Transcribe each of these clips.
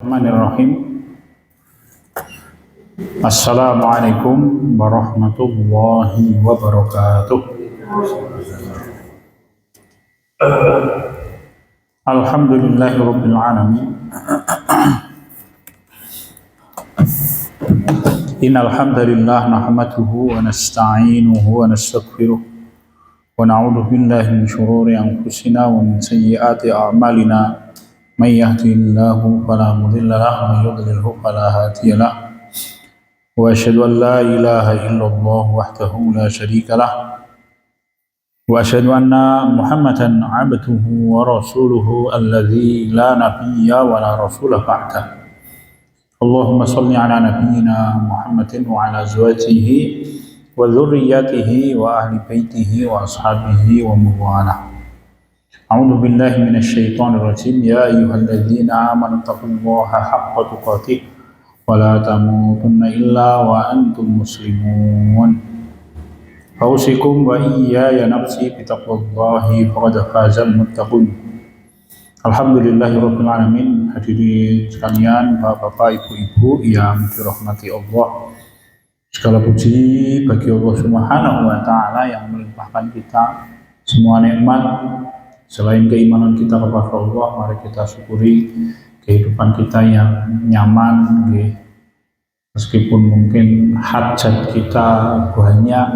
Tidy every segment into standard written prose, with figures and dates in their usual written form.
Bismillahirrahmanirrahim. Assalamualaikum warahmatullahi wabarakatuh. Alhamdulillahirabbil alamin. Innal hamdalillah nahmaduhu wa nasta'inuhu wa nastaghfiruh wa na'udzu billahi min shururi anfusina wa min sayyiati a'malina. May yahdihillahu fala mudilla lahu wa may yudlilhu fala hadiya lahu. Wa asyhadu an la ilaha illallah wahdahu la syarika lahu. Wa asyhadu anna Muhammadan 'abduhu wa rasuluhu alladzi la nabiyya wa la rasula ba'dahu. Allahumma shalli ala nabiyyina Muhammadin wa ala azwajihi wa dzurriyyatihi wa ahli baitihi wa ashabihi wa man walah. A'udzu billahi minasy syaithanir rajim. Ya ayyuhalladzina amanu taqullaha haqqa tuqatih wa la tamutunna illa wa antum muslimun. Fausikum wa iyaya nafsi bitaqwallahi faqad fazal muttaqun. Alhamdulillahirabbil alamin. Hadirin sekalian, Bapak, Ibu-ibu yang dirahmati Allah. Segala puji bagi Allah Subhanahu wa taala yang melimpahkan kita semua nikmat. Selain keimanan kita kepada Allah, mari kita syukuri kehidupan kita yang nyaman, meskipun mungkin hajat kita banyak,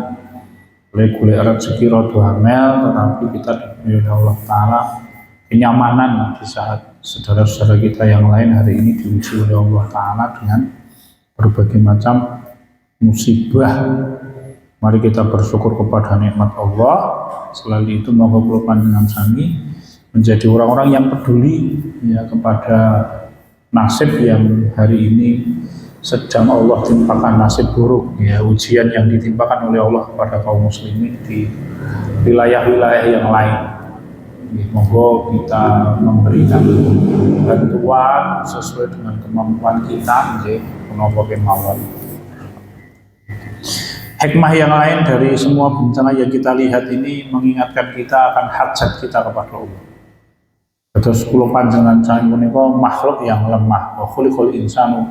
golek rezeki rada amel, tetapi kita diberi Allah Ta'ala kenyamanan di saat saudara-saudara kita yang lain hari ini diuji oleh Allah Ta'ala dengan berbagai macam musibah. Mari kita bersyukur kepada nikmat Allah. Selain itu, moga kula panjenengan sami menjadi orang-orang yang peduli ya kepada nasib yang hari ini sedang Allah timpakan, nasib buruk ya, ujian yang ditimpakan oleh Allah kepada kaum muslimin di wilayah-wilayah yang lain. Moga kita memberikan bantuan sesuai dengan kemampuan kita, menapa kemawon. Hikmah yang lain dari semua bencana yang kita lihat ini mengingatkan kita akan hajat kita kepada Allah. Terus kula panjenengan saking punika makhluk yang lemah. Wa khuliqal insanu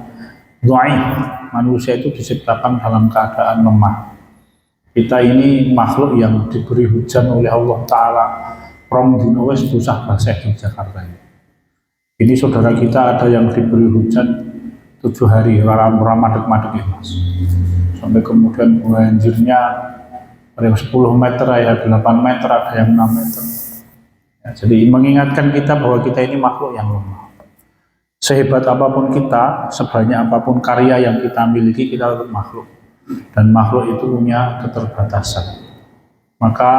dhaif. Manusia itu diciptakan dalam keadaan lemah. Kita ini makhluk yang diberi hujan oleh Allah Ta'ala. Rong dino wis susah basah di Jakarta ini. Ini saudara kita ada yang diberi hujan 7 hari, ramadek-madek ya Mas. Sampai kemudian banjirnya ada yang 10 meter, ya 8 meter, ada yang 6 meter. Ya, jadi mengingatkan kita bahwa kita ini makhluk yang lemah. Sehebat apapun kita, sebanyak apapun karya yang kita miliki, kita tetap makhluk. Dan makhluk itu punya keterbatasan. Maka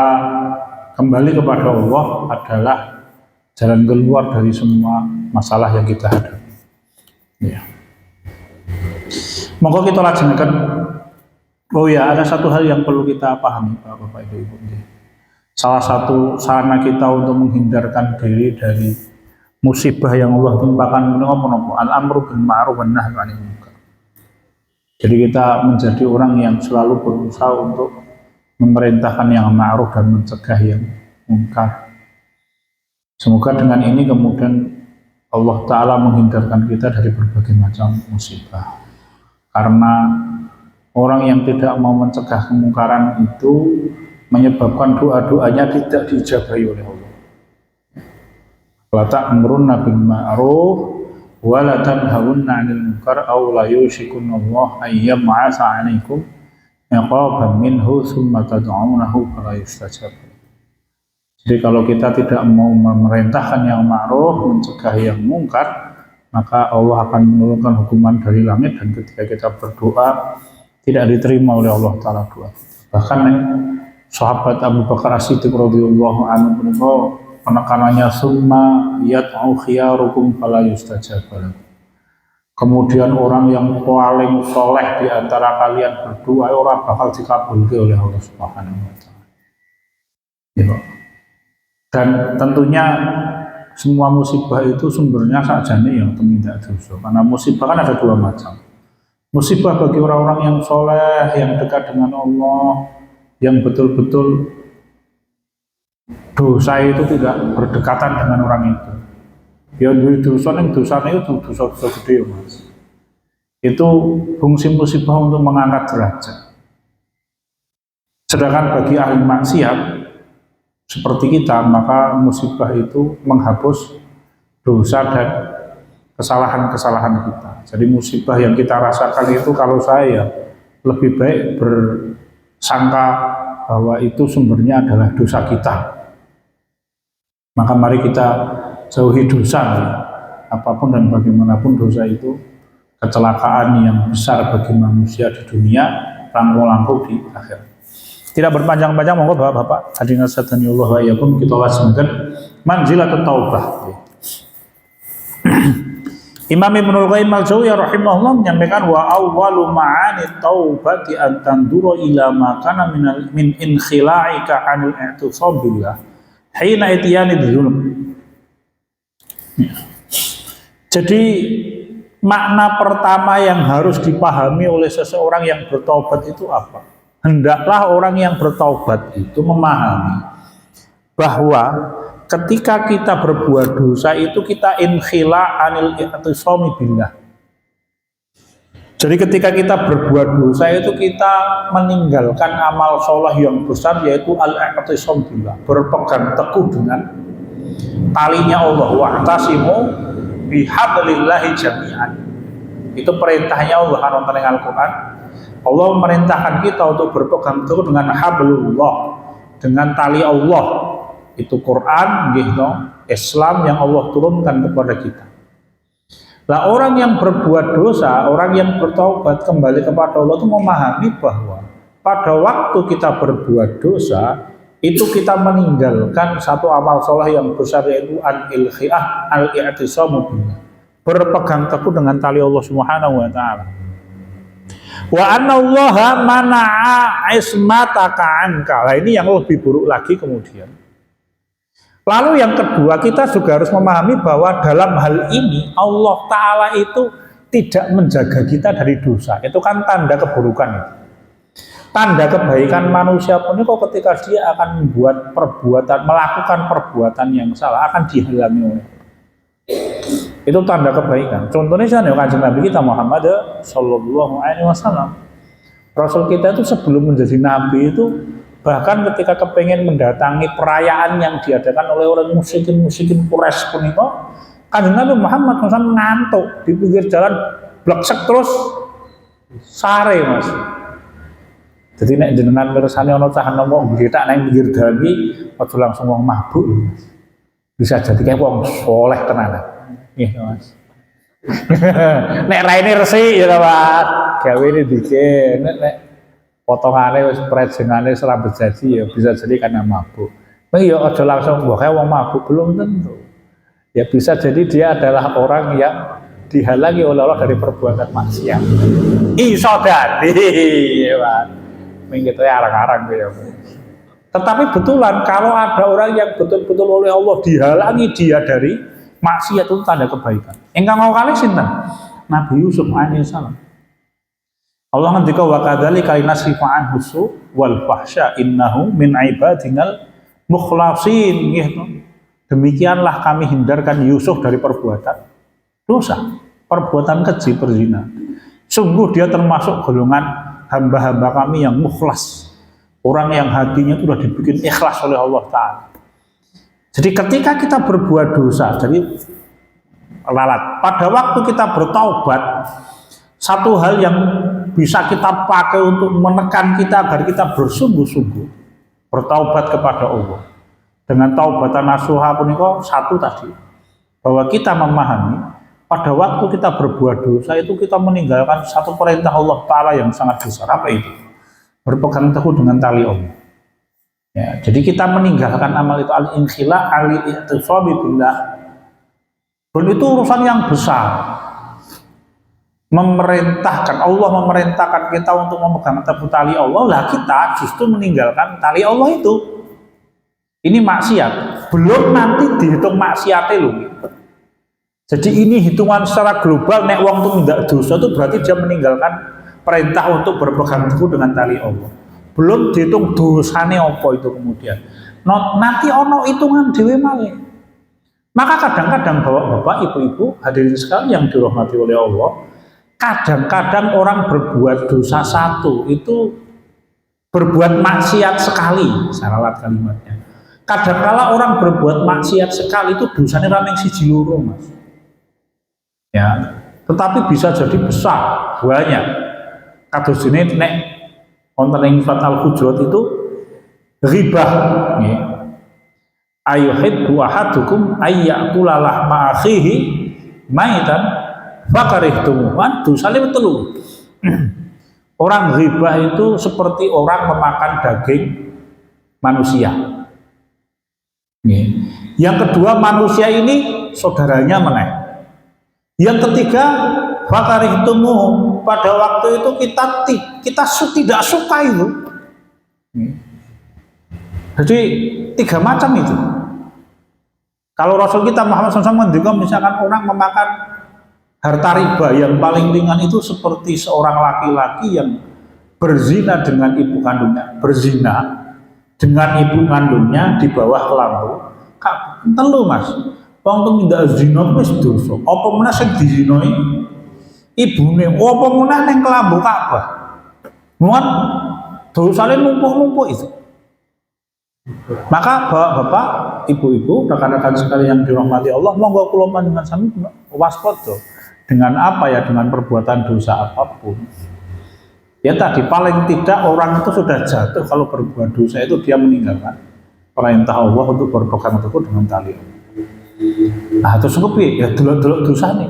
kembali kepada Allah adalah jalan keluar dari semua masalah yang kita hadapi. Ya. Maka kita laksanakan. Oh ya, ada satu hal yang perlu kita pahami, Bapak Ibu. Salah satu sarana kita untuk menghindarkan diri dari musibah yang Allah timpakan menapa al-amru bil ma'ruf wan nahyi 'anil munkar. Jadi kita menjadi orang yang selalu berusaha untuk memerintahkan yang ma'ruf dan mencegah yang munkar. Semoga dengan ini kemudian Allah Ta'ala menghindarkan kita dari berbagai macam musibah. Karena orang yang tidak mau mencegah kemungkaran itu menyebabkan doa-doanya tidak diijabahi oleh Allah. La ta'murunna bil ma'ruf wa la tanhawunna 'anil munkar aw la yushikunallahu ayyam 'asa 'alaikum iqaban minhu tsumma tad'unahu fala yustajab. Jadi kalau kita tidak mau memerintahkan yang ma'ruf, mencegah yang mungkar, maka Allah akan menurunkan hukuman dari langit, dan ketika kita berdoa tidak diterima oleh Allah Ta'ala doa. Bahkan sahabat Abu Bakar As-Siddiq radhiyallahu anhu penekanannya summa yad'u khiyarukum fala yustajab lahum. Kemudian orang yang paling soleh di antara kalian berdoa orang bakal dikabulkan oleh Allah Subhanahu wa taala. Ya. Dan tentunya semua musibah itu sumbernya sakjane ya tumindak dosa. Karena musibah kan ada dua macam. Musibah bagi orang-orang yang soleh, yang dekat dengan Allah, yang betul-betul dosa itu tidak berdekatan dengan orang itu. Ya duwe dosa ning dosane itu dosa-dosa gede Mas. Itu fungsi musibah untuk mengangkat derajat. Sedangkan bagi ahli maksiat seperti kita, maka musibah itu menghapus dosa dan kesalahan-kesalahan kita. Jadi musibah yang kita rasakan itu kalau saya lebih baik bersangka bahwa itu sumbernya adalah dosa kita. Maka mari kita jauhi dosa, apapun dan bagaimanapun dosa itu kecelakaan yang besar bagi manusia di dunia, langkung-langkung di akhirat. Tidak berpanjang-panjang, monggo Bapak-bapak, hadirin sadaniullah wa iyyakum, kita langsungkan manzilatut taubah. Imam Ibnul Qayyim al-Jauziyah rahimahullah menyampaikan wa awwalu ma'ani taubati an tandura ila ma kana min inkhila'ika 'anil i'tisam billah hina itiyani dzulm. Jadi makna pertama yang harus dipahami oleh seseorang yang bertaubat itu apa? Hendaklah orang yang bertaubat itu memahami bahwa ketika kita berbuat dosa itu kita inkhila anil i'tisami billah. Jadi ketika kita berbuat dosa itu kita meninggalkan amal soleh yang besar, yaitu al-i'tisam billah, berpegang teguh dengan talinya Allah, wa'tasimu bihablillahi jami'an. Itu perintahnya Allah dalam Al-Quran. Allah memerintahkan kita untuk berpegang teguh dengan hablullah, dengan tali Allah. Itu Quran, gitu, Islam yang Allah turunkan kepada kita. Nah, orang yang berbuat dosa, orang yang bertaubat kembali kepada Allah itu memahami bahwa pada waktu kita berbuat dosa itu kita meninggalkan satu amal soleh yang besar, yaitu al-i'tisamu billah, berpegang teguh dengan tali Allah Subhanahu wa taala. Wa anna Allaha mana'a ismataka anka. Nah, ini yang lebih buruk lagi kemudian. Lalu yang kedua, kita juga harus memahami bahwa dalam hal ini Allah Ta'ala itu tidak menjaga kita dari dosa. Itu kan tanda keburukan itu. Tanda kebaikan manusia pun itu ketika dia akan membuat perbuatan, melakukan perbuatan yang salah, akan dihalangi oleh Allah. Itu tanda kebaikan. Contohnya saya Kanjeng Nabi kita Muhammad Sallallahu Alaihi Wasallam. Rasul kita itu sebelum menjadi Nabi itu, bahkan ketika kepengen mendatangi perayaan yang diadakan oleh orang musyrikin Quraisy pun itu, Kanjeng Nabi Muhammad SAW ngantuk di pinggir jalan, bleksek terus sare Mas. Jadi nek jenengan mirsani ana cah nomo nggetak nang pinggir dalan iki aja langsung wong mabuk. Bisa jadi kayak wong soleh tenan. Nggih Mas. Nek raine resik ya Mas, gawene dikit. Nek potongane wis prejengane serambet jadi ya bisa jadi karena mabuk. Nek ya aja langsung mbok kae wong mabuk, belum tentu. Ya bisa jadi dia adalah orang yang dihalangi oleh Allah dari perbuatan maksiat. Iso dadi, ya Pak. Mengko arang-arang ya. Tetapi betulan kalau ada orang yang betul-betul oleh Allah dihalangi dia dari maksiat, itu tanda kebaikan. Ingkang ngawali sinten? Nabi Yusuf alaihissalam. Allah ngendika wa kadzalika linasrifa anhu su wal fahsya innahu min ibadinal mukhlasin. Demikianlah kami hindarkan Yusuf dari perbuatan dosa, perbuatan keji, berzina. Sungguh dia termasuk golongan hamba-hamba kami yang mukhlas, orang yang hatinya itu sudah dibikin ikhlas oleh Allah Ta'ala. Jadi ketika kita berbuat dosa, jadi lalat, pada waktu kita bertaubat, satu hal yang bisa kita pakai untuk menekan kita agar kita bersungguh-sungguh bertaubat kepada Allah. Dengan taubatan nasuha pun itu satu tadi, bahwa kita memahami pada waktu kita berbuat dosa itu kita meninggalkan satu perintah Allah Ta'ala yang sangat besar. Apa itu? Berpegang teguh dengan tali Allah. Ya, jadi kita meninggalkan amal itu, al-inkhila al-i'tisabi billah. Dan itu urusan yang besar. Allah memerintahkan kita untuk memegang teguh tali Allah, lah kita justru meninggalkan tali Allah itu. Ini maksiat. Belum nanti dihitung maksiatnya loh. Jadi ini hitungan secara global, nek wong tuh tidak dosa itu berarti dia meninggalkan perintah untuk berpegang teguh dengan tali Allah. Belum dihitung dosane apa itu kemudian. Nanti ono hitungan dhewe malih. Maka kadang-kadang bapak-bapak, ibu-ibu, hadirin sekalian yang dirahmati oleh Allah, kadang-kadang orang berbuat dosa satu itu berbuat maksiat sekali, syarat kalimatnya. Kadang-kala orang berbuat maksiat sekali itu dosanya rameng siji loro, Mas. Ya, tetapi bisa jadi besar, banyak. Kados ini nek wonten ing surat Al-Hujurat itu ribah, nggih. Ayuhibbu ahadukum ayyakula lahma akhihi maitan fakarihtumuh. Dosane telu. Orang ribah itu seperti orang memakan daging manusia. Yang kedua, manusia ini saudaranya meneh. Yang ketiga, fakarihtumuh, pada waktu itu kita tidak suka itu. Jadi 3 macam itu. Kalau Rasul kita Muhammad SAW juga misalkan orang memakan harta riba yang paling ringan itu seperti seorang laki-laki yang berzina dengan ibu kandungnya, di bawah kelambu. Kak, telu Mas. Wong tuh minta zina wis dosa. Apa meneh sing dizinoi ibune? Apa meneh ning kelambu Ka'bah? Muat dosane numpuk-numpuk itu. Maka bapak, ibu-ibu, rekan-rekan sekalian yang dirahmati Allah, monggo kula panjenengan sami waspada dengan apa ya, dengan perbuatan dosa apapun. Ya tadi paling tidak orang itu sudah jatuh kalau berbuat dosa itu dia meninggalkan perintah Allah untuk berpegang teguh dengan tali. Nah terus kepiye? Ya delok-delok dosane.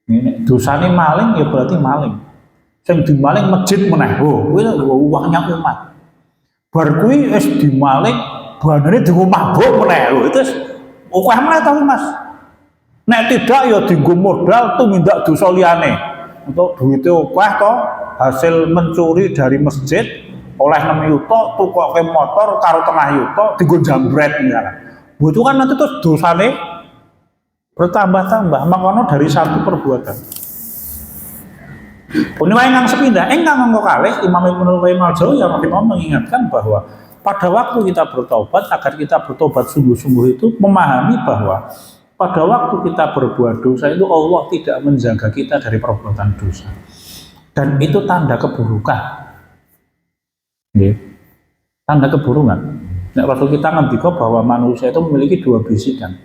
Ini dosane maling ya berarti maling. Sing dimaling masjid meneh. Oh, kuwi uangnya umat. Bar kuwi wis dimaling, bandane dienggo mabuk meneh lho. Itu akeh meneh ta Mas. Nek tidak ya dienggo modal tumindak dosa liyane. Untuk duwite akeh to, hasil mencuri dari masjid oleh 6 yuta, tukoke motor karo tengah yuta dienggo jambret misalkan. Itu kan nanti terus dosane bertambah-tambah, makono dari satu perbuatan. Ini yang sepindah, engkang nganggo kalih Imam Ibnu Qayyim al-Jauziyah mengingatkan bahwa pada waktu kita bertobat, agar kita bertobat sungguh-sungguh itu memahami bahwa pada waktu kita berbuat dosa itu Allah tidak menjaga kita dari perbuatan dosa, dan itu tanda keburukan. Tanda keburukan. Nah, Rasul kita ngendika bahwa manusia itu memiliki 2 bisikan.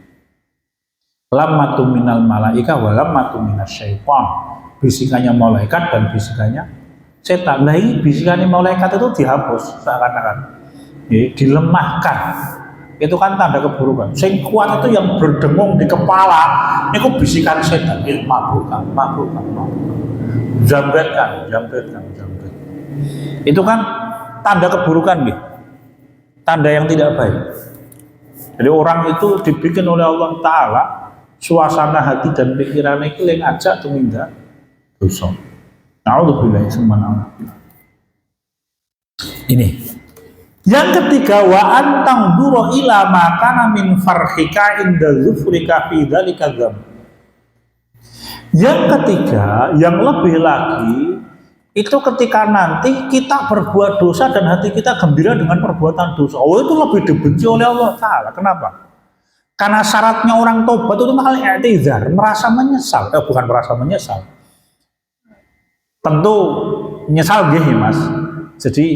Lammatu minal malaika wa lammatu minasyaiton. Bisikannya malaikat dan bisikannya setan. Nah ini bisikannya malaikat itu dihapus seakan-akan, dilemahkan. Itu kan tanda keburukan. Sing kuat itu yang berdengung di kepala. Itu bisikan setan. Mabukkan. Jambretkan. Itu kan tanda keburukan, tanda yang tidak baik. Jadi orang itu dibikin oleh Allah Ta'ala suasana hati dan pikirannya itu yang ajak tumindak dosa. Na'udzubillah subhanallah. Ini. Yang ketiga, wa antang duro ila makana min farhika inda zufrika fi dzalika dzam. Yang ketiga, yang lebih lagi itu ketika nanti kita berbuat dosa dan hati kita gembira dengan perbuatan dosa. Oh, itu lebih dibenci oleh Allah Ta'ala. Kenapa? Karena syaratnya orang tobat itu al-i'tizar, merasa menyesal. Bukan merasa menyesal. Tentu menyesal gini Mas. Jadi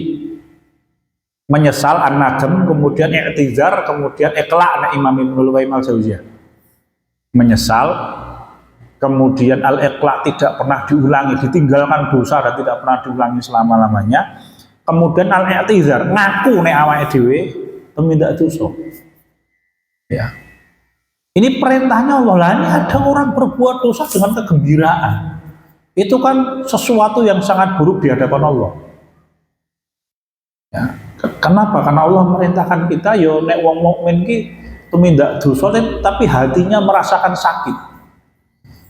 menyesal an-nadam, kemudian i'tizar, kemudian iqla' Imam Ibnu Qayyim al-Jauziyah. Menyesal, kemudian al-iqla' tidak pernah diulangi, ditinggalkan dosa dan tidak pernah diulangi selama-lamanya. Kemudian al-i'tizar, ngaku nek awake dhewe tumindak dosa. Ya. Ini perintahnya Allah. Lah ini ada orang berbuat dosa dengan kegembiraan. Itu kan sesuatu yang sangat buruk di hadapan Allah. Ya. Kenapa? Karena Allah merintahkan kita yo nek wong mukmin ki tumindak dosa tapi hatinya merasakan sakit.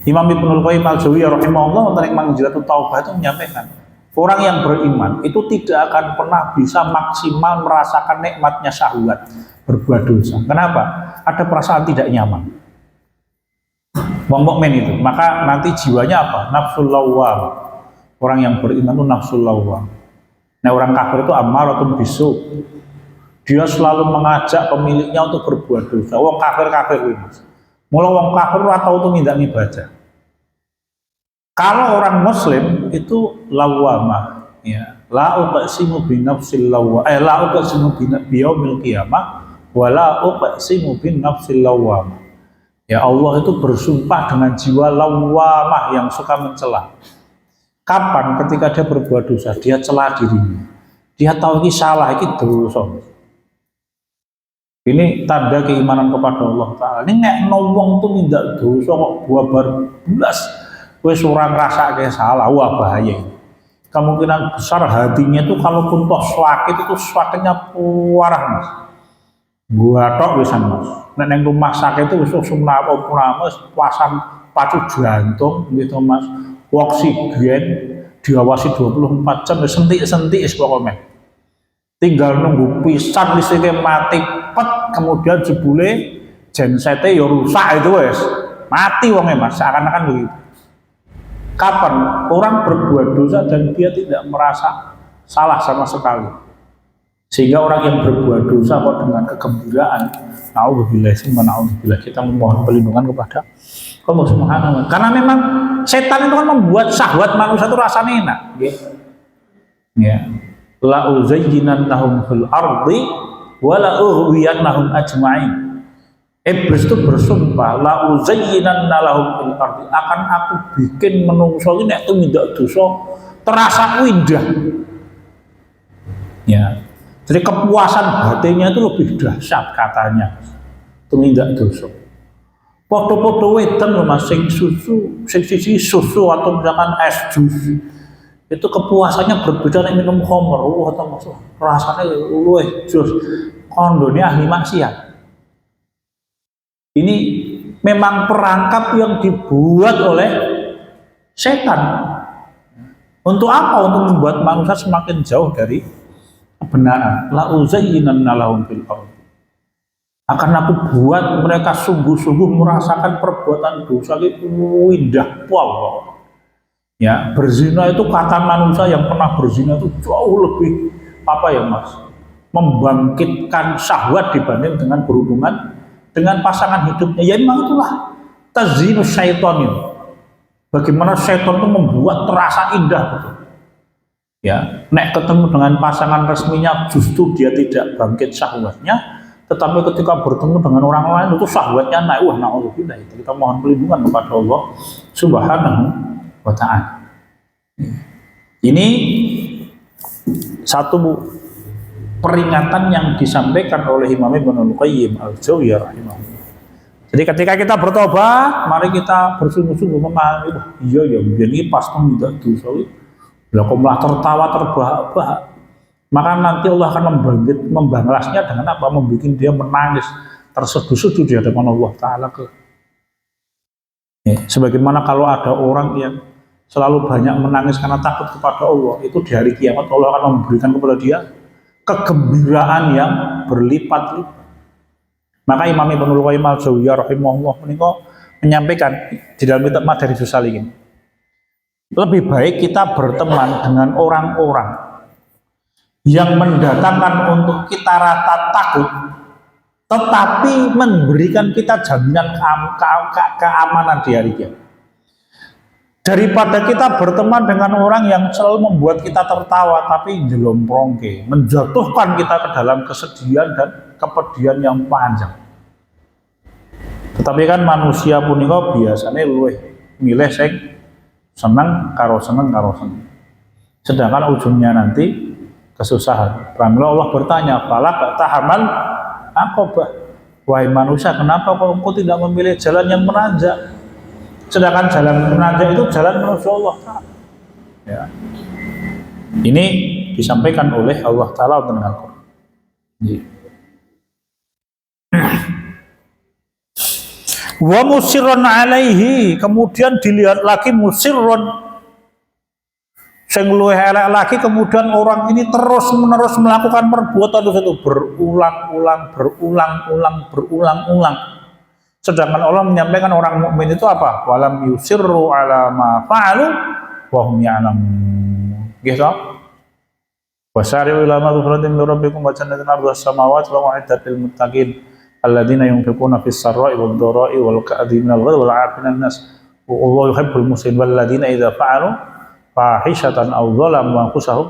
Imam Ibnu Qayyim al-Jauziyah rahimahullah tentang Manzilatut Taubah itu menyampaikan, orang yang beriman itu tidak akan pernah bisa maksimal merasakan nikmatnya syahwat berbuat dosa. Kenapa? Ada perasaan tidak nyaman. Wong mukmin itu, maka nanti jiwanya apa? Nafsul lawwam. Orang yang beriman itu nafsul lawwam. Nah, orang kafir itu ammaratun bisu. Dia selalu mengajak pemiliknya untuk berbuat dosa. Wong kafir-kafir ini. Mula wong kafir ora tau tumindak ibadah. Kalau orang muslim itu lawamah, ya. La uqsimu bi nafsil lawwamah, la uqsimu bi yaumil qiyamah wa la uqsimu bin nafsil lawwamah. Ya Allah itu bersumpah dengan jiwa lawamah yang suka mencela. Kapan? Ketika dia berbuat dosa, dia celah dirinya. Dia tahu ini salah, ini dosa. Ini tanda keimanan kepada Allah Ta'ala. Ini nek wong tuh minta dosa kok buabar belas, wes orang rasa kayak salah, wah bahaya. Kemungkinan besar hatinya tuh kalaupun toh sakit itu sakitnya parah mas. Gua tok wisan mas. Nek neng rumah sakit itu wis sumnawa pasang pacu jantung gitu mas. Oksigen diawasi 24 jam sentik-sentik pokoknya. Tinggal nunggu pisan listriknya mati pet, kemudian jebule gensetnya ya rusak itu wes. Mati wongnya mas, seakan-akan begitu. Kapan orang berbuat dosa dan dia tidak merasa salah sama sekali, sehingga orang yang berbuat dosa kok dengan kegembiraan, naudzubillah, kita memohon perlindungan kepada Allah Subhanahu wa Ta'ala. Karena memang setan itu kan membuat syahwat manusia itu rasanya enak, ya. La uzayyinannahum fil ardi wa la ughwiyannahum ajma'in. Iblis itu bersumpah, la uzayyinanna lahum fil ardi, akan aku bikin menungso ini nek tumindak dosa terasa indah. Ya. Jadi kepuasan batinnya itu lebih dahsyat katanya. Tumindak dosa. Foto-foto wedan lho Mas, sing susu, sing siji susu atau misalkan es jus. Itu kepuasannya berbeda nek minum khamr. Atau maksud rasanya luwih jus. Kondone ahli maksiat. Ini memang perangkap yang dibuat oleh setan. Untuk apa? Untuk membuat manusia semakin jauh dari kebenaran. La uzayyinanna lahum fil ardh. Akan aku buat mereka sungguh-sungguh merasakan perbuatan dosa itu indah pol. Ya, berzina itu kata manusia yang pernah berzina itu jauh lebih apa ya Mas? Membangkitkan syahwat dibanding dengan berhubungan dengan pasangan hidupnya. Ya memang itulah tazinus syaitan itu. Bagaimana syaitan itu membuat terasa indah betul. Ya, nek ketemu dengan pasangan resminya justru dia tidak bangkit syahwatnya, tetapi ketika bertemu dengan orang lain itu syahwatnya naik. Wah, naudzubillah, itu kita mohon perlindungan kepada Allah Subhanahu wa Ta'ala. Ini satu peringatan yang disampaikan oleh Imam Ibnul Qayyim al-Jauziyah rahimahullah. Jadi ketika kita bertobat, mari kita bersungguh-sungguh memahami, iya ya, biar ini pas tidak dosa. Lah kok malah tertawa terbahak-bahak. Maka nanti Allah akan membalasnya dengan apa? Membuat dia menangis terseduh-seduh di hadapan Allah Ta'ala. Sebagaimana kalau ada orang yang selalu banyak menangis karena takut kepada Allah, itu di hari kiamat Allah akan memberikan kepada dia kegembiraan yang berlipat-lipat. Maka Imam Ibnul Qayyim al-Jauziyah rahimahullah menyampaikan di dalam kitab Madarijus Salikin, lebih baik kita berteman dengan orang-orang yang mendatangkan untuk kita rasa takut, tetapi memberikan kita jaminan keamanan di hari kiamat, daripada kita berteman dengan orang yang selalu membuat kita tertawa tapi jelomprongke, menjatuhkan kita ke dalam kesedihan dan kepedihan yang panjang. Tetapi kan manusia punika biasanya luwih milih sing seneng karo seneng. Sedangkan ujungnya nanti kesusahan. Pramila Allah bertanya, "Falak tahamal aqabah." Wahai manusia, kenapa kau engkau tidak memilih jalan yang menanjak? Sedangkan jalan menanjak itu jalan menuju Allah Ta'ala. Ya. Ini disampaikan oleh Allah Ta'ala dengan Al-Quran. Wa musirron alaihi, kemudian dilihat lagi musirron, sing luwih elek lagi, kemudian orang ini terus menerus melakukan perbuatan itu berulang-ulang. Sedangkan Allah menyampaikan orang mukmin itu apa? Walam yusirru ala ma fa'alu wa hum ya'lamun. Gitu. Wasari'u ila maghfiratin min rabbikum wa jannatin 'arduha as-samawati wal 'iddatil muttaqin. alladzina yunfiquna fis sarra'i wad dharra'i wal kadhimina al ghaiza wal 'afina an-nas wallahu yuhibbul muhsinin walladzina idza fa'alu fahishatan aw dzalamu anfusahum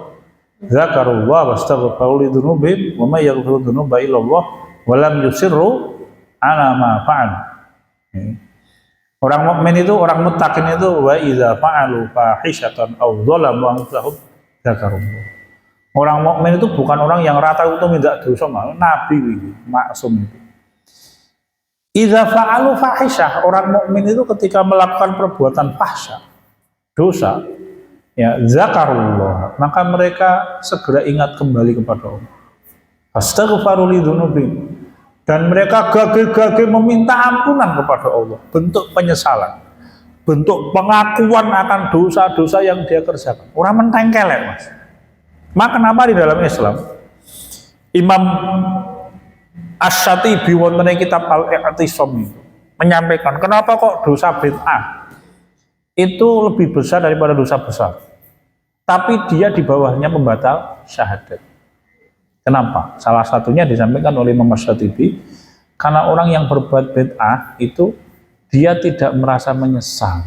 dzakarullaha wastaghfiru lidzunubihim wa may yaghfiru dzunuba illa Allah wa lam yusirru 'ala ma fa'alu. Orang mukmin itu, orang muttaqin itu wa idza fa'alu fahishatan aw dzalamu anfusahum dzakarullah. Orang mukmin itu bukan orang yang rata itu minta dosa, nabi ini maksum itu. Idza fa'alu fahisyah, orang mukmin itu ketika melakukan perbuatan fahsyah, dosa, ya zakarullah, maka mereka segera ingat kembali kepada Allah. Astaghfiru lidzunubihim, dan mereka gagah-gagah meminta ampunan kepada Allah, bentuk penyesalan, bentuk pengakuan akan dosa-dosa yang dia kerjakan. Orang mentengkelek, Mas. Maka kenapa di dalam Islam Imam Asy-Syatibi wonten kitab Al-I'tisam itu menyampaikan kenapa kok dosa bid'ah itu lebih besar daripada dosa besar, tapi dia di bawahnya pembatal syahadat. Kenapa? Salah satunya disampaikan oleh Imam Asy-Syatibi, karena orang yang berbuat bid'ah itu dia tidak merasa menyesal,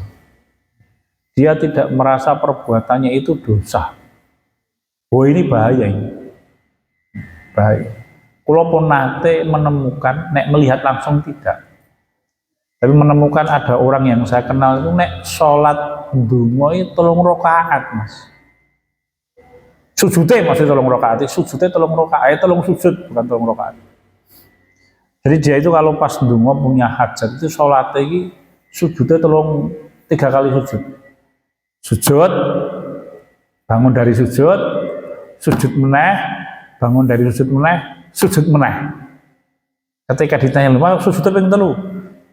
dia tidak merasa perbuatannya itu dosa. Oh, ini bahaya ini. Bahaya. Kalau pun nanti menemukan, nek melihat langsung tidak, tapi menemukan ada orang yang saya kenal itu nek sholat dungo itu 3 rakaat, Mas. Sujudnya masih 3 rakaat, sujudnya 3 rakaat, 3 sujud bukan 3 rakaat. Jadi dia itu kalau pas dungo punya hajat itu sholat lagi sujudnya 3 kali sujud. Sujud, bangun dari sujud, sujud meneh, bangun dari sujud meneh, sujud meneh. Ketika ditanya, "Lha sujud ping 3?"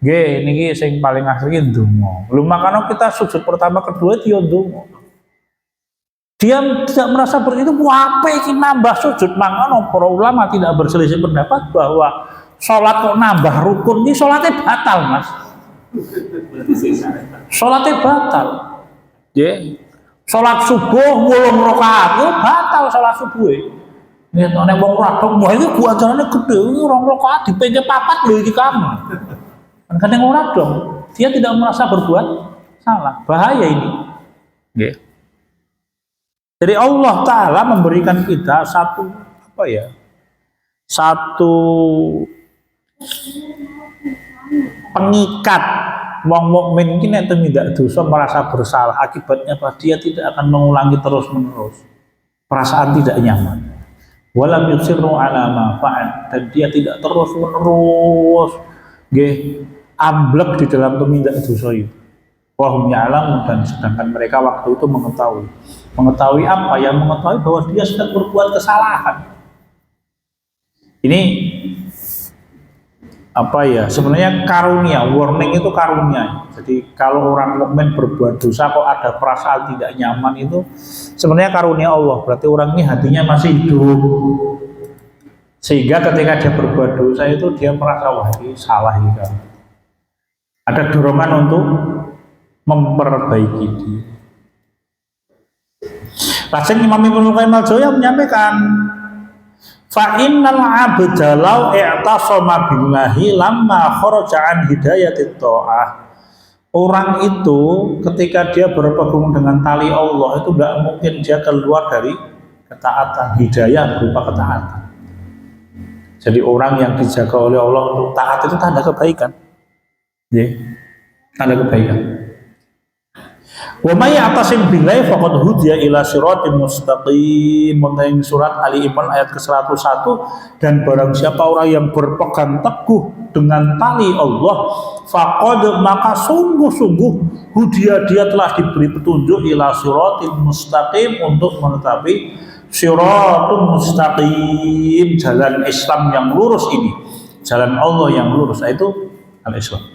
Nggih, niki sing paling akhir iki ndonga. Lho makanya kita sujud pertama kedua dia ndonga. Dia tidak merasa itu apa iki nambah sujud, makanya para ulama tidak berselisih pendapat bahwa sholat kok nambah rukun ini sholatnya batal, Mas. Sholatnya batal. Ya. Sholat subuh 8 rakaat itu batal sholat subuh. Nek nek wong radong wah iki ajarane gede, 2 rakaat dipenje 4 lho iki kamu. Kan kadang ora dong. Dia tidak merasa berbuat salah. Bahaya ini. Nggih. Jadi Allah Ta'ala memberikan kita satu pengikat. Wong mukmin iki nek tidak dosa merasa bersalah, akibatnya apa? Dia tidak akan mengulangi terus-menerus. Perasaan tidak nyaman. Walam yusirru ala ma fa'al, dan dia tidak terus-menerus nggih amblek di dalam tumindak dosa itu. Wa hum ya'lamun, dan sedangkan mereka waktu itu mengetahui. Mengetahui apa? Yang mengetahui bahwa dia sedang berbuat kesalahan. Ini sebenarnya karunia, warning itu karunia. Jadi kalau orang mukmin berbuat dosa kok ada perasaan tidak nyaman, itu sebenarnya karunia Allah. Berarti orang ini hatinya masih hidup, sehingga ketika dia berbuat dosa itu dia merasa wah ini salah ini kan. Ada dorongan untuk memperbaiki diri. Lajeng Imam Ibnu Qayyim al-Jauziyah menyampaikan, fa innal 'abda law i'tasama billahi lamma kharaja an hidayatit ta'ah. Orang itu ketika dia berpegang dengan tali Allah itu tidak mungkin dia keluar dari ketaatan, hidayah berupa ketaatan. Jadi orang yang dijaga oleh Allah untuk taat itu tanda kebaikan. Ya, tanda kebaikan. Wa may ya'tasim billahi faqad hudiya ila siratin mustaqim. Mengenai surat Ali Imran ayat ke-101, dan barang siapa orang yang berpegang teguh dengan tali Allah, faqad, maka sungguh-sungguh hudiya, dia telah diberi petunjuk ila siratin mustaqim, untuk menetapi siratul mustaqim, jalan Islam yang lurus ini, jalan Allah yang lurus, itu al-Islam.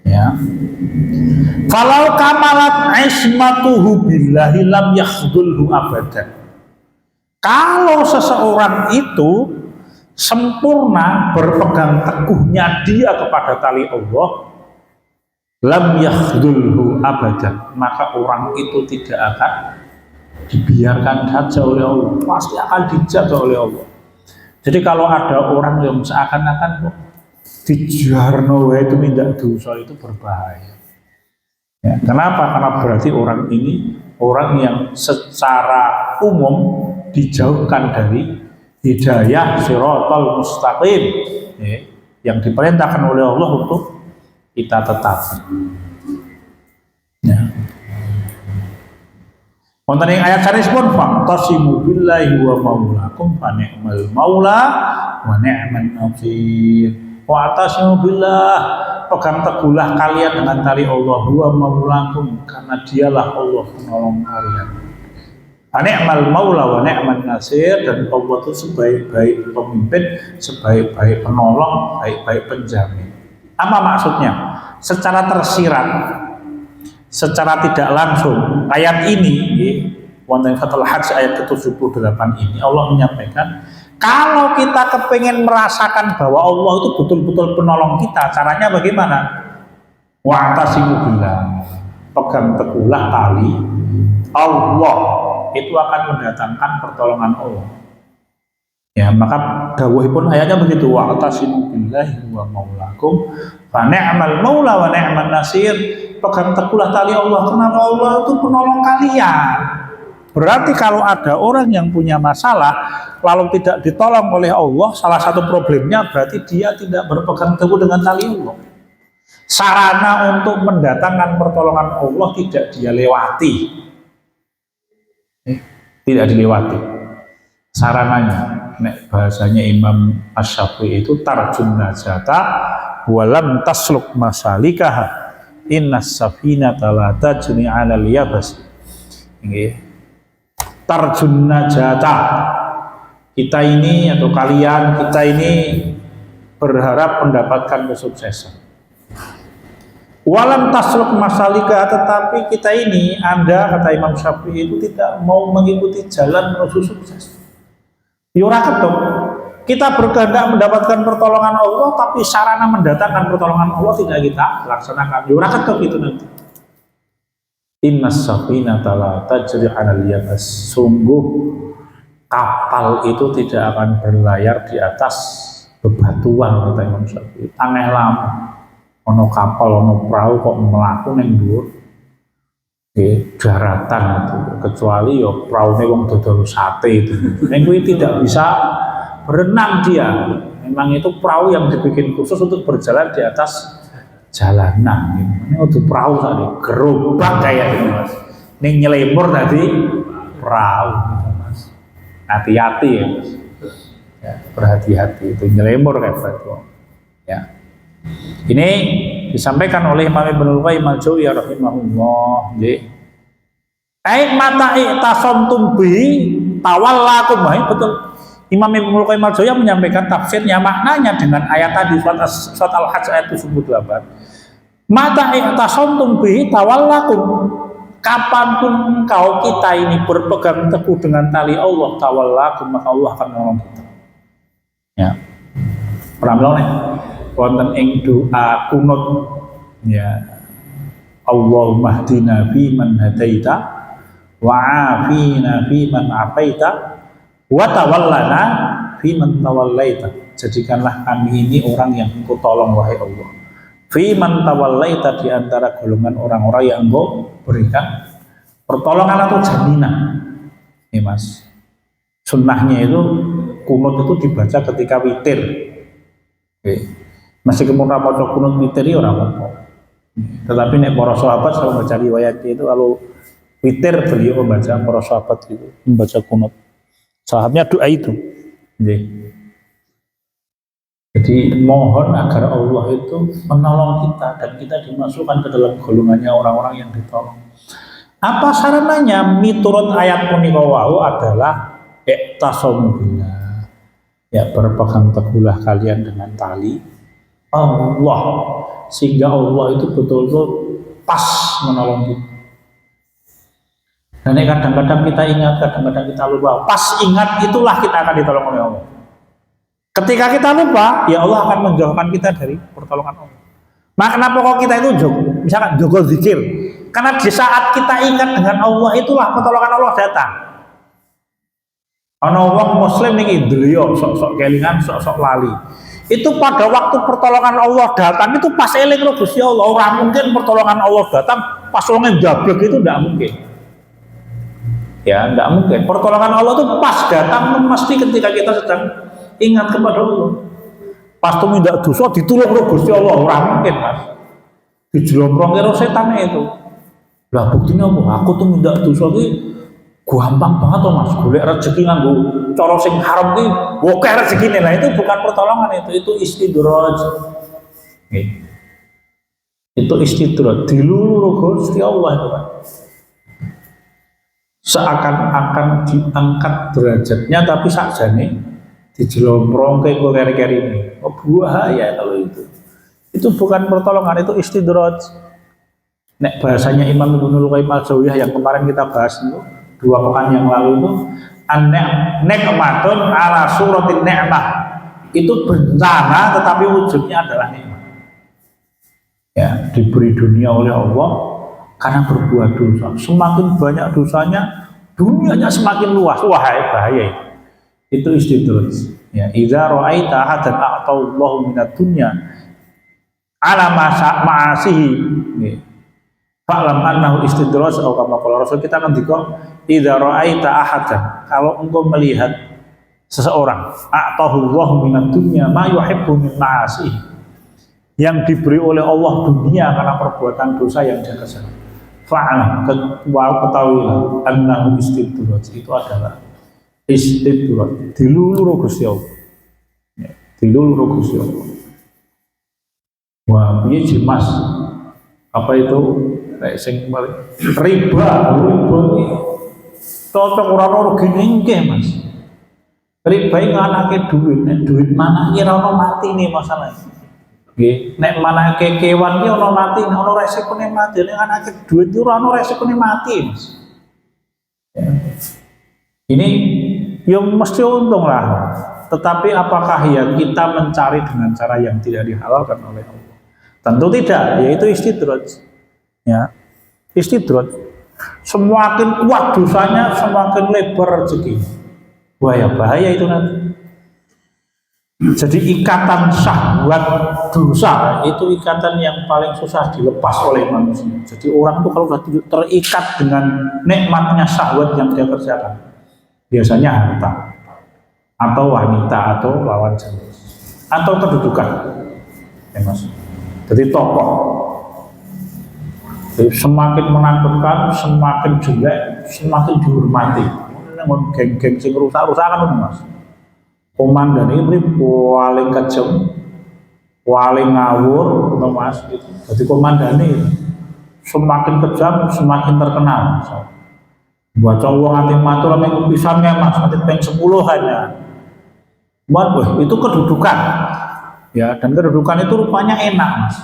Ya. Falau kamalat ismatuhu billahi lam yakhdulhu abadan. Kalau seseorang itu sempurna berpegang teguhnya dia kepada tali Allah, lam yakhdulhu abadan, maka orang itu tidak akan dibiarkan saja oleh Allah, pasti akan dijaga oleh Allah. Jadi kalau ada orang yang seakan-akan kok dijarno itu minta dosa itu berbahaya. Ya, kenapa? Karena berarti orang ini orang yang secara umum dijauhkan dari hidayah siratal mustaqim, ya, yang diperintahkan oleh Allah untuk kita tetapi. Ya. Wonten ing ayat sanesipun faqtasimu billahi wa maulakum fa ni'mal maula wa ni'man nasir. Wa atasimu billah, pegang teguhlah kalian dengan tali Allah wa maulakum, karena dialah Allah penolong kalian. Fa ni'mal maula wa ni'man nasir, dan Allah itu sebaik-baik pemimpin, sebaik-baik penolong, baik-baik penjamin. Apa maksudnya? Secara tersirat, secara tidak langsung, ayat ini wonten Fathul Hajj ayat ke-78 ini Allah menyampaikan kalau kita kepengen merasakan bahwa Allah itu betul-betul penolong kita, caranya bagaimana? Wa'tasimu billah, pegang teguhlah tali Allah, itu akan mendatangkan pertolongan Allah. Ya, maka dawuhipun ayatnya begitu, wa'tasimu billahi wa maulakum fa ni'mal maula wa ni'man nasir. Pegang teguhlah tali Allah, karena Allah itu penolong kalian. Berarti kalau ada orang yang punya masalah lalu tidak ditolong oleh Allah, salah satu problemnya berarti dia tidak berpegang teguh dengan tali Allah. Sarana untuk mendatangkan pertolongan Allah tidak dia lewati, tidak dilewati sarananya. Bahasanya Imam Asy-Syafi'i itu tarjun najata walam tasluk masalikaha innas safinata la tajri 'alal yabas. Nggih. Tarjun najata. Kita ini atau kalian, kita ini berharap mendapatkan kesuksesan. Walam tasluk masalika, tetapi kita ini, Anda kata Imam Syafi'i itu tidak mau mengikuti jalan menuju sukses. Yura ketuk. Kita berkehendak mendapatkan pertolongan Allah, tapi sarana mendatangkan pertolongan Allah tidak kita laksanakan. Yura ketuk itu nanti. Innas safinata la tajri 'alal yabas. Sungguh kapal itu tidak akan berlayar di atas bebatuan, kata Imam Syafi'i. Angel lama. Ono kapal, ono perahu kok melaku ning dhuwur daratan itu, kecuali ya perahu wong dodol sate itu. Ning kuwi tidak bisa berenang dia. Memang itu perahu yang dibikin khusus untuk berjalan di atas jalanan. Ini untuk perahu tadi gerobak kayak ini Mas. Ning nyelemur tadi perahu gitu, Mas. Hati-hati ya Mas. Ya, berhati-hati itu nyelemur kayak batu. Ya. Ini disampaikan oleh Imam Ibnul Qayyim al-Jauziyah rahimahullah. Nggih. Ai mata i'tasamtum bi tawallakum, betul. Imam Ibnul Qayyim al-Jauziyah menyampaikan tafsirnya, maknanya dengan ayat tadi surat Al-Hajj ayat 78. Mata i'tasamtum bi tawallakum. Kapanpun engkau kita ini berpegang teguh dengan tali Allah tawallakum, maka Allah akan menolong kita. Ya. Pramilane wonten ing doa kunut ya, Allahumma hdina fi man hadaita wa afina fi man afaita wa tawallana fi man tawallaita. Jadikanlah kami ini orang yang Engkau tolong wahai Allah. Fi man tawallaita, di antara golongan orang-orang yang Engkau berikan pertolongan atau jaminan. Ini Mas. Sunnahnya itu kunut itu dibaca ketika witir. Oke. Masih kemudian maca kunut witir ora apa-apa. Tetapi nek para sahabat kalau baca riwayat itu kalau witir beliau membaca, para sahabat itu membaca kunut. Sahabatnya doa itu. Jadi mohon agar Allah itu menolong kita dan kita dimasukkan ke dalam golongannya orang-orang yang ditolong. Apa sarananya? Miturut ayat punika wau adalah i'tasamu billah. Ya, berpegang teguhlah kalian dengan tali Allah, sehingga Allah itu betul-betul pas menolong kita. Dan kadang-kadang kita ingat, kadang-kadang kita lupa. Pas ingat itulah kita akan ditolong oleh Allah. Ketika kita lupa, ya Allah akan menjauhkan kita dari pertolongan Allah. Makna pokok kita itu misalkan jogo zikir. Karena di saat kita ingat dengan Allah, itulah pertolongan Allah datang. Ana wong muslim niki ndelok sok-sok kelingan, sok-sok lali. Itu pada waktu pertolongan Allah datang itu pas eling karo Gusti Allah. Ora mungkin pertolongan Allah datang pas wong ndablek itu ndak mungkin. Ya, ndak mungkin. Pertolongan Allah itu pas datang mesti ketika kita sedang ingat kepada Allah. Pas tumindak dosa ditulung karo Gusti Allah, ora mungkin, Mas. Dijlomprong karo setan itu. Lah buktinya apa? Aku tumindak dosa iki gampang banget loh Mas, golek rezeki nganggo cara sing haram ki, akeh rezekine. Lah itu bukan pertolongan itu istidraj. Itu istidraj, dilulu Gusti Allah itu kan. Seakan-akan diangkat derajatnya tapi sakjane dijlomprongke kok keri-keri ini. Oh, bahaya kalau itu. Itu bukan pertolongan, itu istidraj. Nek bahasanya Imam Ibnul Qayyim al-Jauziyah yang kemarin kita bahas itu 2 pekan yang lalu itu nikmatun ala suratin ni'mah, itu bencana tetapi wujudnya adalah nikmat. Ya, diberi dunia oleh Allah karena berbuat dosa. Semakin banyak dosanya, dunianya semakin luas. Wah, bahaya itu istidraj. Ya, idza ra'aita hadan a'tallahu minad dunya ala ma'asihi. Fa'lam annahu istidraj atau kama qala Rasul. Kita akan dikon idza ra'aita ahadan, kalau engkau melihat seseorang a'tahu Allahu minad dunya ma yuhibbu min ma'asi, yang diberi oleh Allah dunia karena perbuatan dosa yang dia kerjakan. Fa'lam, ketahuilah annahu istidraj, itu adalah istidraj, dilulu Gusti Allah. Ya, dilulu Gusti Allah. Wah, piye Mas? Apa itu? Sing riba iki cocok ora ono rugine nggih Mas. Riba iki nganake duit, nek duit mana iki ora ono matine masalah. Nggih, nek manake kewan iki ono mati, nek ono resikone mati, nek anake duit iki ora ono resikone mati Mas. Ya. Ini yang mesti untung lah. Tetapi apakah ya kita mencari dengan cara yang tidak dihalalkan oleh Allah? Tentu tidak, yaitu istidraj. Ya, istidraj. Semakin kuat dosanya, semakin lebar rezeki. Wah ya bahaya itu nanti. Jadi ikatan syahwat dosa itu ikatan yang paling susah dilepas oleh manusia. Jadi orang itu kalau sudah terikat dengan nikmatnya syahwat yang dia kerjakan, biasanya harta atau wanita atau lawan jenis atau kedudukan, ya Mas. Jadi tokoh. Semakin menakutkan, semakin jelek, semakin dihormati. Namun geng-geng sing rusak-rusakan Mas. Komandan ini paling kejam, paling ngawur, Mas. Jadi komandan ini semakin kejam, semakin terkenal. Baca uang anti matur yang pisangnya Mas, nanti peng 10 hanya. Waduh, itu kedudukan. Ya, dan kedudukan itu rupanya enak Mas.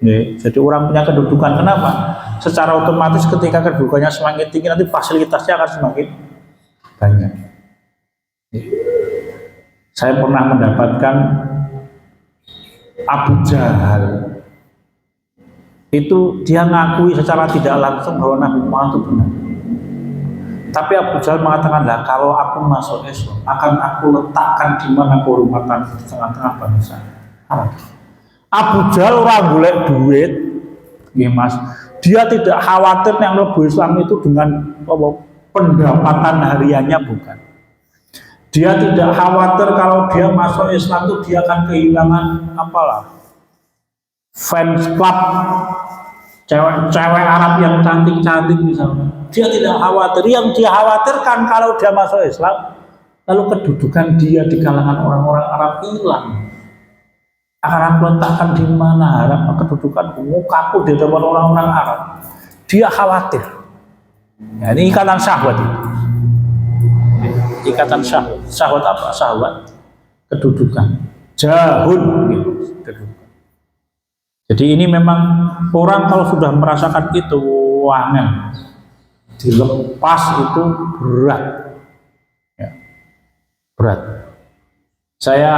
Jadi orang punya kedudukan, kenapa? Secara otomatis ketika kedudukannya semakin tinggi nanti fasilitasnya akan semakin banyak. Saya pernah mendapatkan Abu Jahal, itu dia ngakui secara tidak langsung bahwa Nabi Muhammad itu benar. Tapi Abu Jahal mengatakan, lah kalau aku masuk Islam akan aku letakkan di mana kehormatan di tengah-tengah bangsa. Abu Jahal orang golek duit, ya Mas. Dia tidak khawatir yang mlebu Islam itu dengan pendapatan hariannya, bukan. Dia tidak khawatir kalau dia masuk Islam itu dia akan kehilangan fans club, cewek Arab yang cantik-cantik misalnya. Dia tidak khawatir. Yang dia khawatirkan kalau dia masuk Islam, lalu kedudukan dia di kalangan orang-orang Arab hilang. Akan aku letakkan di mana harap kedudukan mukaku di depan orang-orang Arab. Dia khawatir. Ya, ini ikatan syahwat itu. Ikatan syahwat. Syahwat apa? Syahwat kedudukan. Jahun gitu. Jadi ini memang orang kalau sudah merasakan itu wangen, dilepas itu berat. Ya, berat. Saya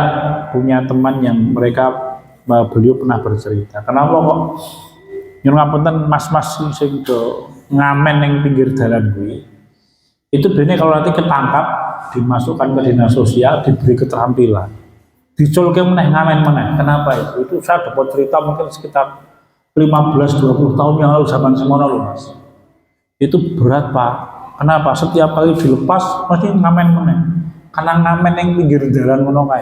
punya teman yang beliau pernah bercerita, kenapa kok nyuwun ngapunten mas-mas sing do ngamen yang pinggir jalan gue itu bener kalau nanti ketangkap dimasukkan ke dinas sosial, diberi keterampilan, diculke meneh ngamen meneh. Kenapa itu? Itu saya dapat cerita mungkin sekitar 15-20 tahun yang lalu zaman semono loh Mas. Itu berat Pak. Kenapa? Setiap kali dilepas mesti ngamen meneh. Karena ngamen yang pinggir jalan ngono kae.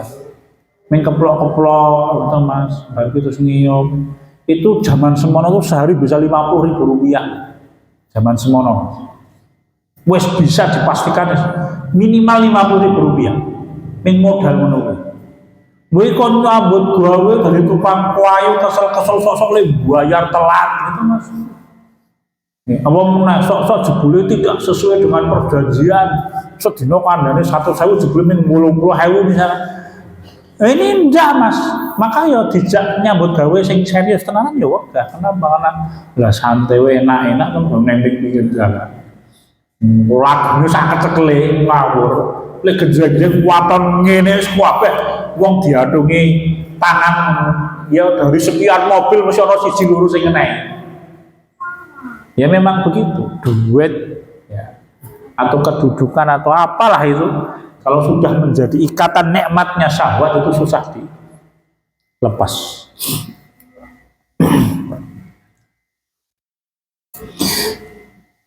Ming keplok-keplok gitu Mas. Baru itu ngiyom. Itu zaman semono tuh sehari bisa 50.000 rupiah. Zaman semono. Wes bisa dipastikan minimal 50.000 rupiah. Ming modal ngono kuwi. Kowe kon nyambut gawe dari tukang kuayu kesel-kesel sosok le bayar telat gitu Mas. Apa meneh sok-sok jebule tidak sesuai dengan perjanjian. Sedina kandhane 100.000 jebule ming 80.000 misalnya. Ini enggak Mas. Maka ya dijak nyambut gawe sing serius tenanan ya wegah. Kenapa? Karena lah santai wae enak-enak kan neng pinggir jalan. Lagune sak kecekle ngawur. Lek gejreg kuwaton ngene wis kabeh wong diadungi tangan ya dari sekian mobil mesti ana siji loro sing enek. Ya memang begitu, duit ya, atau kedudukan atau apalah itu kalau sudah menjadi ikatan nikmatnya syahwat itu susah dilepas.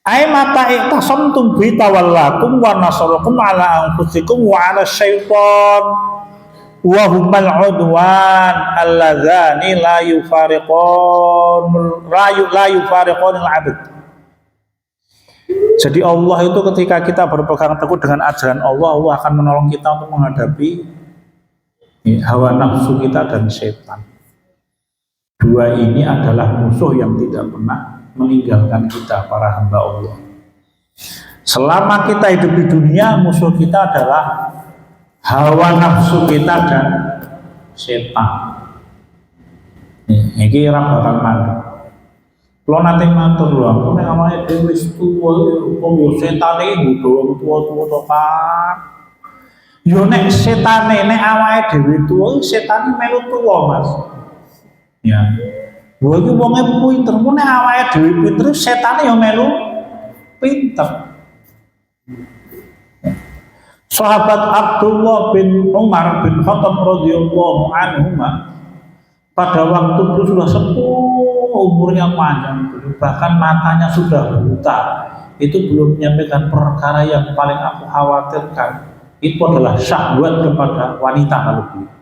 Ai mata iktasamtum bi tawallakum wa nasarakum ala anfusikum wa ala syaitan wa humal udwan alladzani la yufariqanul abd. Jadi Allah itu ketika kita berpegang teguh dengan ajaran Allah, Allah akan menolong kita untuk menghadapi hawa nafsu kita dan setan. Dua ini adalah musuh yang tidak pernah meninggalkan kita para hamba Allah. Selama kita hidup di dunia, musuh kita adalah hawa nafsu kita dan setan. Ini ora bakal mandek. Kalau nanti matur lho, aku nek awake dhewe wis tuwa, kok yo setane nggodho tuwa-tuwa to kan. Yo nek setane nek awake dhewe tuwa, setane melu tuwa, Mas. Ya. Gua iki wonge pinter, nek awake dhewe pinter, setane yo melu pinter. Sahabat Abdullah bin Umar bin Khattab radhiyallahu anhuma pada waktu itu sudah sepuh, umurnya panjang, bahkan matanya sudah buta. Itu belum menyampaikan perkara yang paling aku khawatirkan. Itu adalah syahwat kepada wanita kalau begitu.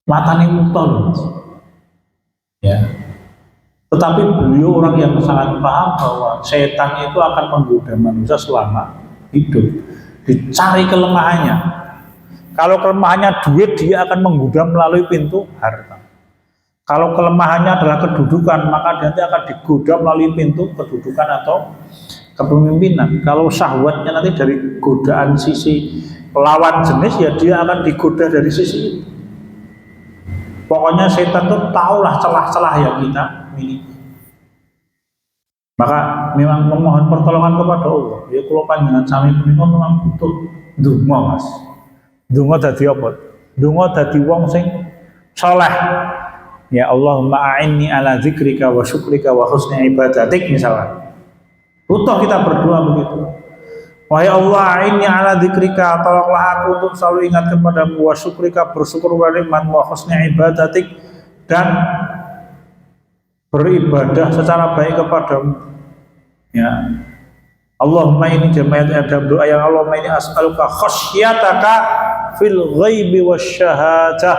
Matanya buta loh. Ya. Tetapi beliau orang yang sangat paham bahwa setan itu akan menggoda manusia selama hidup. Dicari kelemahannya. Kalau kelemahannya duit, dia akan menggoda melalui pintu harta. Kalau kelemahannya adalah kedudukan, maka nanti akan digoda melalui pintu kedudukan atau kepemimpinan. Kalau syahwatnya nanti dari godaan sisi lawan jenis, ya dia akan digoda dari sisi itu. Pokoknya setan itu tahulah celah-celah yang kita miliki. Maka memang memohon pertolongan kepada Allah. Ya kalau panjenengan sami punika memang butuh donga, Mas. Donga dadi apa? Donga dadi wong sing saleh. Ya Allahumma a'inni ala zikrika wa syukrika wa husni ibadatik misalnya. Butuh kita berdoa begitu. Wahai Allah, a'inni ala zikrika, tolonglah aku untuk selalu ingat kepadamu, wa syukrika, bersyukur wa nikmat, wa husni ibadatik, dan beribadah secara baik kepadamu. Ya. Allahumma ini jamaat ada doa yang Allahumma ini as'aluka khasyataka fil ghaibi wasyahadah.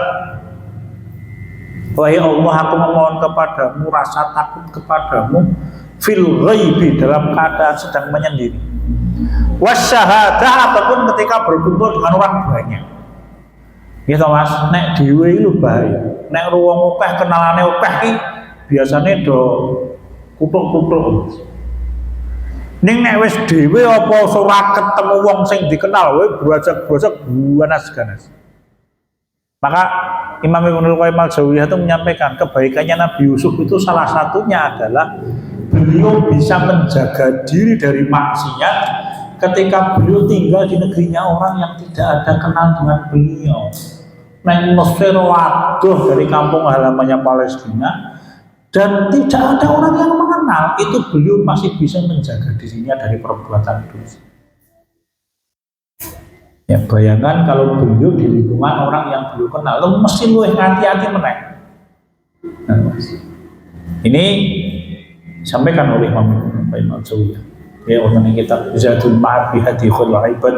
Wahai Allah, aku memohon kepadamu rasa takut kepadamu fil ghaibi, dalam keadaan sedang menyendiri, wasyahadah, ataupun ketika berkumpul dengan orang banyak. Gitu Mas, nek dhewe iki lho bahaya. Nek wong akeh kenalane akeh iki biasane do kupluk-kupluk. Ning nek wis dhewe apa ora ketemu wong sing dikenal wae brajak-brajak ganas-ganas. Maka Imam Ibnul Qayyim al-Jauziyah itu menyampaikan kebaikannya Nabi Yusuf itu salah satunya adalah beliau bisa menjaga diri dari maksiat ketika beliau tinggal di negerinya orang yang tidak ada kenal dengan beliau. Neng Mesir waduh dari kampung halamannya Palestina dan tidak ada orang yang mengenal, itu beliau masih bisa menjaga dirinya dari perbuatan dosa. Ya bayangkan kalau beliau di lingkungan orang yang beliau kenal, lo mesti lu hati-hati meneng. Nah, ini disampaikan oleh Imam Al-Jawziyah. Ya, orang yang kita Zadul Ma'ad bi hadi khul ibad.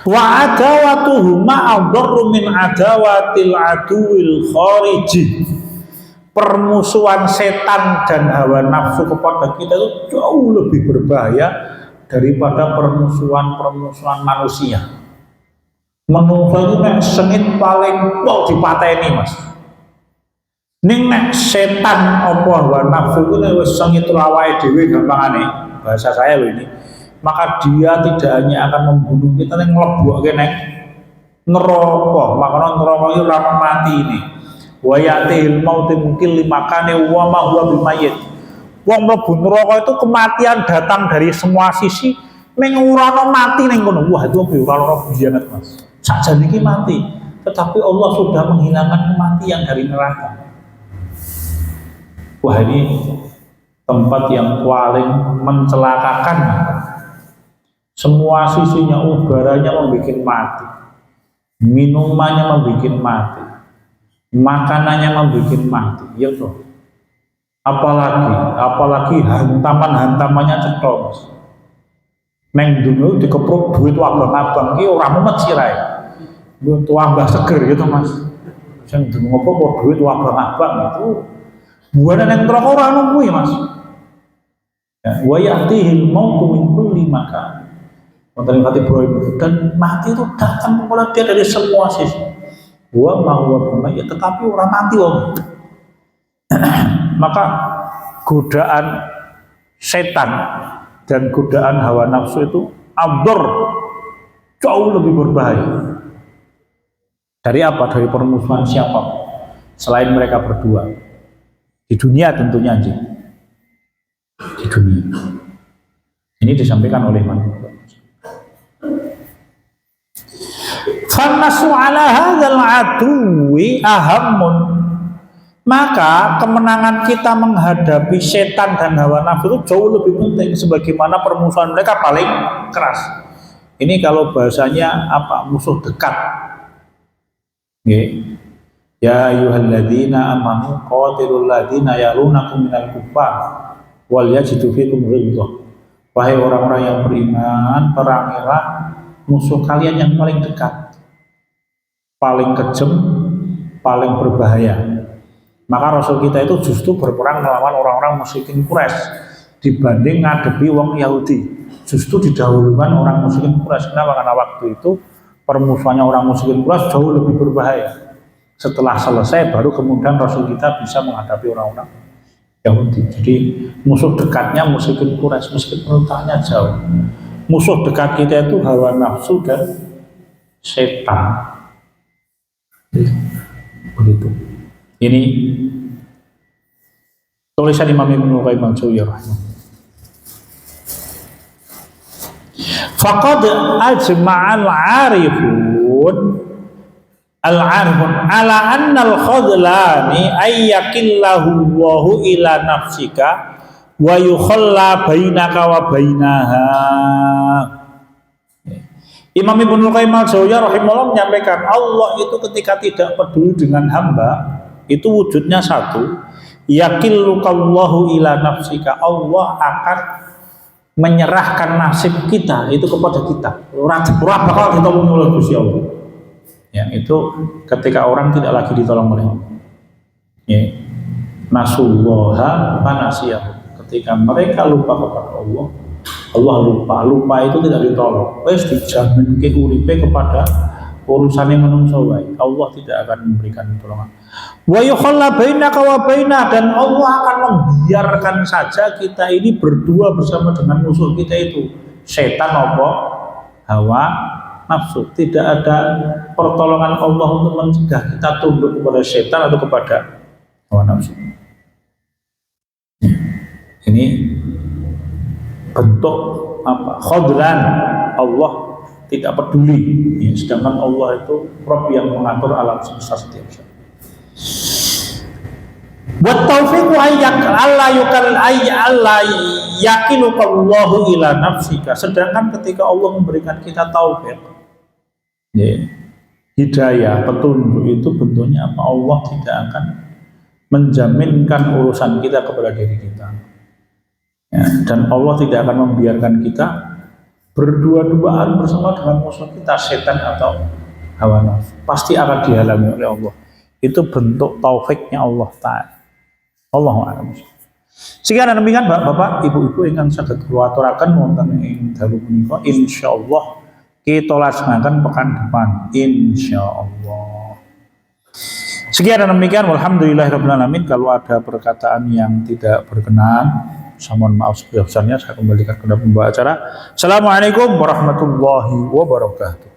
Wa adawatuhuma adharru min adawatil aduwil khariji. Permusuhan setan dan hawa nafsu kepada kita itu jauh lebih berbahaya daripada permusuhan manusia. Manusia itu nek sengit paling pol dipateni Mas. Ning nek setan apa hawa nafsu itu nek wis sengit awake dhewe gampangane bahasa saya loh ini. Maka dia tidak hanya akan membunuh kita ning mlebuke ning neraka. Makanya neraka itu ora mati ini. Wa ya'tihil mautu mungkin limakane wa ma huwa bimayyit. Wong mlebu neraka itu kematian datang dari semua sisi ning ora mati ning kono. Wah itu ora biyanat Mas. Sakjane iki mati, tetapi Allah sudah menghilangkan kematian dari neraka. Wah ini tempat yang paling mencelakakan. Semua sisinya udaranya membuat mati, minumannya membuat mati, makanannya membuat mati. Ya toh. Apalagi hantamannya cetok. Neng dulu dikepruk duit abang-abang ki ora mumet sirahe. Tuambah seger gitu Mas. Sing dulu ngopo duit abang-abang itu buana neng neraka ora nunggu ya Mas. Wa ya'tihil mautu min kulli makan. Dan mati itu datang kepada dia dari semua sisi. Wa ma huwa bimayyit, tetapi orang mati om. Maka godaan setan dan godaan hawa nafsu itu abdur, jauh lebih berbahaya. Dari apa? Dari permusuhan siapa? Selain mereka berdua. Di dunia tentunya aja. Di dunia. Ini disampaikan oleh manusia. Fanasu ala hadzal aduwi ahammun. Maka kemenangan kita menghadapi setan dan hawa nafsu itu jauh lebih penting, sebagaimana permusuhan mereka paling keras. Ini kalau bahasanya apa? Musuh dekat. Ya ayyuhalladzina amanu qatilul ladzina yalunakum minal kuffar wal yajidu fikum ghilzah. Wahai orang-orang yang beriman, perangilah musuh kalian yang paling dekat, paling kejam, paling berbahaya. Maka Rasul kita itu justru berperang melawan orang-orang musyrikin Quraisy dibanding ngadepi wong Yahudi. Justru didahulukan orang musyrikin Quraisy. Kenapa? Karena waktu itu permusuhannya orang musyrikin Quraisy jauh lebih berbahaya. Setelah selesai baru kemudian Rasul kita bisa menghadapi orang-orang Yahudi. Jadi musuh dekatnya musyrikin Quraisy meskipun letaknya jauh. Musuh dekat kita itu hawa nafsu dan setan. Begitu. Ini tulisan Imam Ibnu Qayyim al-Jauziyah rahimahullah. Faqad ajma'al 'arifun ala anna al-khadlani ayyakillahu Allahu ila nafsika wa yukhalla bainaka wa bainaha. Imam Ibnu Qayyim al-Jauziyah rahimahullah menyampaikan Allah itu ketika tidak peduli dengan hamba itu wujudnya satu, yakillukallahu ila nafsika, Allah akan menyerahkan nasib kita itu kepada kita. Ora bakal ditolong oleh Gusti Allah. Ya, itu ketika orang tidak lagi ditolong oleh Allah. Ya. Nasullaha fanasiyahu. Ketika mereka lupa kepada Allah, Allah lupa itu tidak ditolong. Wes dijamin ke uripe kepada urusan yang menungso wae. Allah tidak akan memberikan pertolongan. Wa yukhalla bainaka wa bainah, dan Allah akan membiarkan saja kita ini berdua bersama dengan musuh kita itu setan apa hawa nafsu. Tidak ada pertolongan Allah untuk mencegah kita tunduk kepada setan atau kepada hawa nafsu. Ini bentuk apa? Khadlan, Allah tidak peduli. Ya, sedangkan Allah itu Rabb yang mengatur alam semesta setiap saat. Wa taufiqu ayyak Allah yukal Allah yakilukallahu ila nafsika. Sedangkan ketika Allah memberikan kita taufik, ya, hidayah, petunjuk itu bentuknya apa? Allah tidak akan menjaminkan urusan kita kepada diri kita, ya, dan Allah tidak akan membiarkan kita berdua-duaan bersama dengan musuh kita, setan atau hawa nafsu. Pasti akan dihalangi oleh Allah. Itu bentuk taufiknya Allah Ta'ala. Allahu a'lam. Sekian dan demikian Bapak, Ibu-ibu ingkang saged kula aturaken wonten ing dalu punika, insyaallah kita laksanakan pekan depan insyaallah. Sekian dan demikian, walhamdulillahirabbil alamin. Kalau ada perkataan yang tidak berkenan, saya mohon maaf sebesar-besarnya. Saya kembalikan kepada pembawa acara. Assalamualaikum warahmatullahi wabarakatuh.